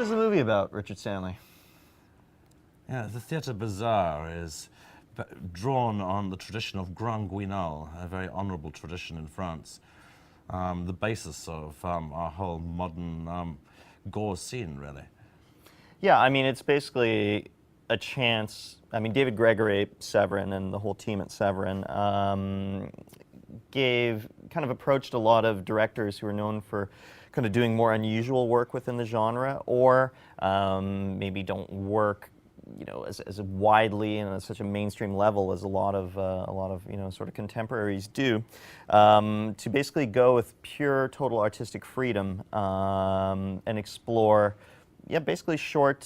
is the movie about, Richard Stanley? Yeah, the theatre bizarre is drawn on the tradition of Grand Guignol, a very honourable tradition in France. The basis of our whole modern gore scene, really. Yeah, I mean, it's basically a chance. I mean, David Gregory, Severin, and the whole team at Severin approached a lot of directors who are known for kind of doing more unusual work within the genre, or maybe don't work, you know, as widely and at such a mainstream level as a lot of you know, sort of contemporaries do, to basically go with pure total artistic freedom and explore, yeah, basically short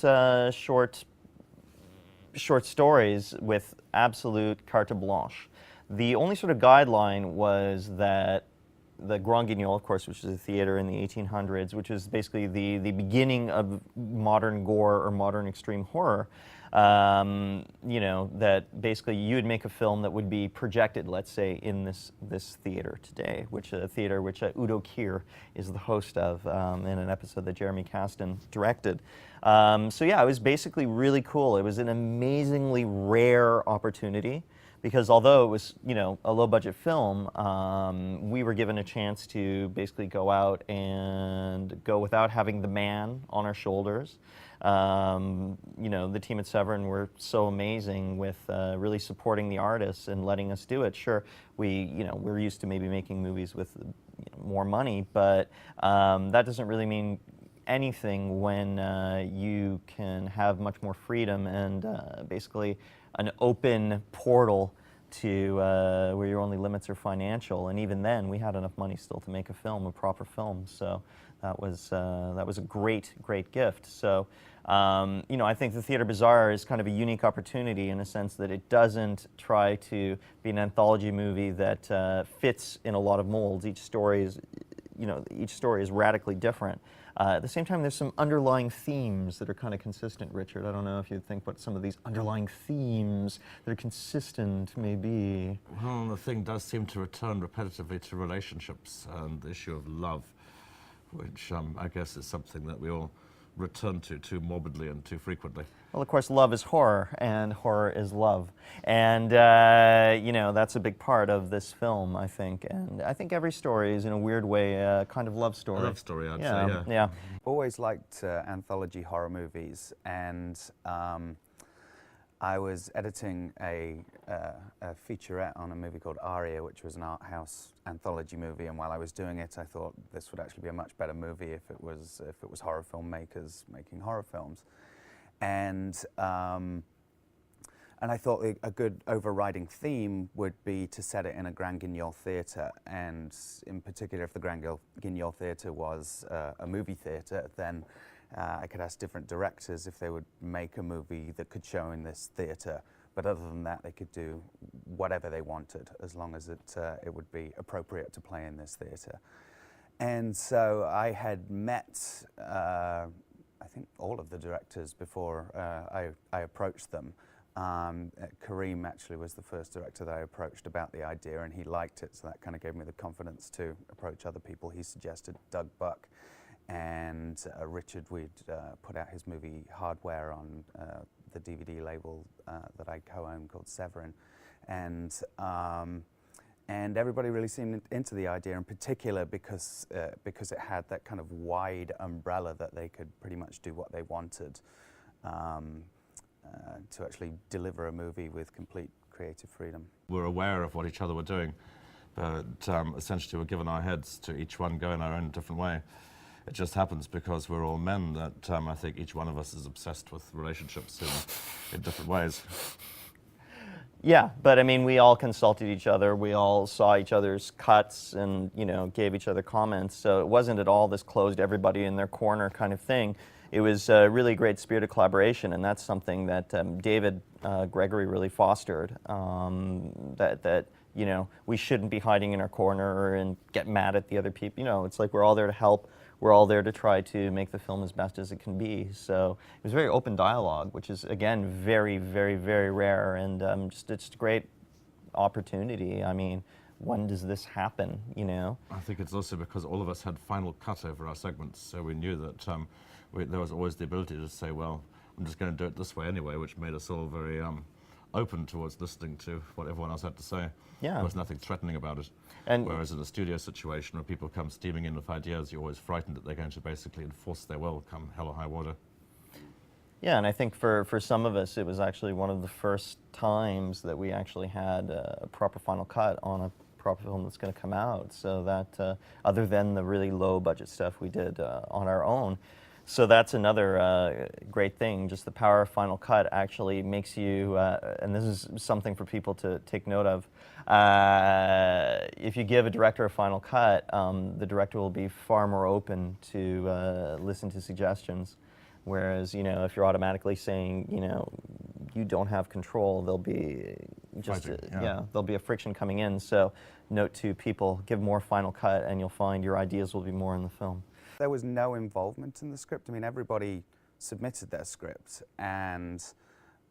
stories with absolute carte blanche. The only sort of guideline was that the Grand Guignol, of course, which is a theater in the 1800s, which is basically the beginning of modern gore or modern extreme horror, you know, that basically you would make a film that would be projected, let's say, in this theater today, which Udo Kier is the host of in an episode that Jeremy Kasdan directed. So yeah, it was basically really cool. It was an amazingly rare opportunity, because although it was, you know, a low-budget film, we were given a chance to basically go out and go without having the man on our shoulders. You know, the team at Severin were so amazing with really supporting the artists and letting us do it. Sure, we're used to maybe making movies with, you know, more money, but that doesn't really mean anything when you can have much more freedom and basically an open portal to where your only limits are financial. And even then, we had enough money still to make a film, a proper film. So that was a great gift. So you know, I think the Theatre Bizarre is kind of a unique opportunity in a sense that it doesn't try to be an anthology movie that fits in a lot of molds. Each story is radically different. At the same time, there's some underlying themes that are kind of consistent, Richard. I don't know if you think what some of these underlying themes that are consistent may be. Well, the thing does seem to return repetitively to relationships and the issue of love, which I guess is something that we all return to too morbidly and too frequently. Well, of course, love is horror, and horror is love. And, you know, that's a big part of this film, I think. And I think every story is, in a weird way, a kind of love story. A love story, I'd say, yeah. Yeah. Always liked anthology horror movies, and I was editing a featurette on a movie called Aria, which was an art house anthology movie. And while I was doing it, I thought this would actually be a much better movie if it was horror filmmakers making horror films. And I thought a good overriding theme would be to set it in a Grand Guignol theatre, and in particular, if the Grand Guignol theatre was a movie theatre, then I could ask different directors if they would make a movie that could show in this theatre. But other than that, they could do whatever they wanted, as long as it would be appropriate to play in this theatre. And so I had met, I think, all of the directors before I approached them. Kareem actually was the first director that I approached about the idea, and he liked it, so that kind of gave me the confidence to approach other people. He suggested Doug Buck, and Richard, we'd put out his movie Hardware on the DVD label that I co-own called Severin, and everybody really seemed into the idea, in particular because it had that kind of wide umbrella that they could pretty much do what they wanted, to actually deliver a movie with complete creative freedom. We're aware of what each other were doing, but essentially we're given our heads to each one go in our own different way. It just happens because we're all men that I think each one of us is obsessed with relationships in different ways. Yeah, but I mean, we all consulted each other. We all saw each other's cuts and, you know, gave each other comments. So it wasn't at all this closed everybody in their corner kind of thing. It was a really great spirit of collaboration, and that's something that David Gregory really fostered. That you know, we shouldn't be hiding in our corner and get mad at the other people. You know, it's like we're all there to help. We're all there to try to make the film as best as it can be. So it was very open dialogue, which is, again, very, very, very rare, and it's a great opportunity. I mean, when does this happen, you know? I think it's also because all of us had final cut over our segments, so we knew that there was always the ability to say, well, I'm just going to do it this way anyway, which made us all very open towards listening to what everyone else had to say. Yeah. There was nothing threatening about it. And whereas in a studio situation where people come steaming in with ideas, you're always frightened that they're going to basically enforce their will come hell or high water. yeah, and I think for some of us, it was actually one of the first times that we actually had a proper final cut on a proper film that's going to come out. So that, other than the really low budget stuff we did on our own, so that's another great thing. Just the power of Final Cut actually makes you, and this is something for people to take note of. If you give a director a Final Cut, the director will be far more open to listen to suggestions. Whereas, you know, if you're automatically saying, you know, you don't have control, there'll be just Fighting, yeah, there'll be a friction coming in. So, note to people: give more Final Cut, and you'll find your ideas will be more in the film. There was no involvement in the script. I mean, everybody submitted their script, and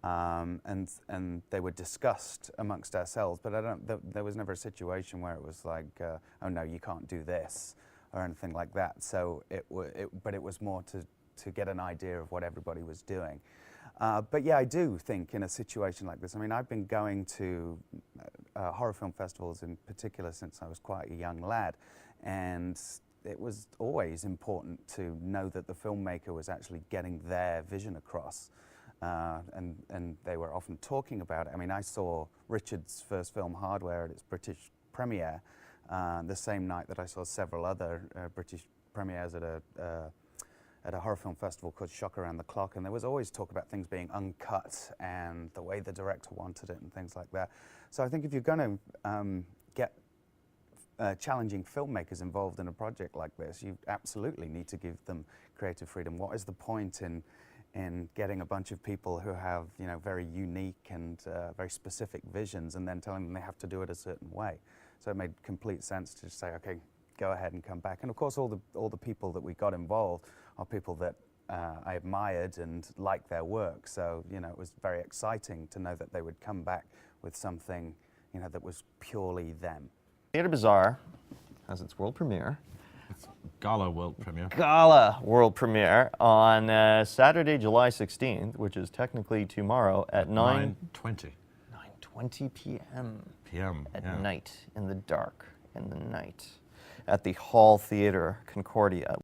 they were discussed amongst ourselves. But there was never a situation where it was like, oh no, you can't do this, or anything like that. So but it was more to get an idea of what everybody was doing. But yeah, I do think in a situation like this, I mean, I've been going to horror film festivals in particular since I was quite a young lad, and it was always important to know that the filmmaker was actually getting their vision across, and they were often talking about it. I mean, I saw Richard's first film, Hardware, at its British premiere the same night that I saw several other British premieres at a horror film festival called Shock Around the Clock, and there was always talk about things being uncut and the way the director wanted it and things like that. So I think if you're going to get challenging filmmakers involved in a project like this, you absolutely need to give them creative freedom. What is the point in getting a bunch of people who have, you know, very unique and very specific visions and then telling them they have to do it a certain way? So it made complete sense to just say, okay, go ahead and come back. And of course, all the people that we got involved are people that I admired and liked their work. So, you know, it was very exciting to know that they would come back with something, you know, that was purely them. Theatre Bazaar has its world premiere. It's Gala world premiere. Gala world premiere on Saturday, July 16th, which is technically tomorrow at 9:20 9:20 p.m. At yeah. night, in the dark, in the night, at the Hall Theatre, Concordia.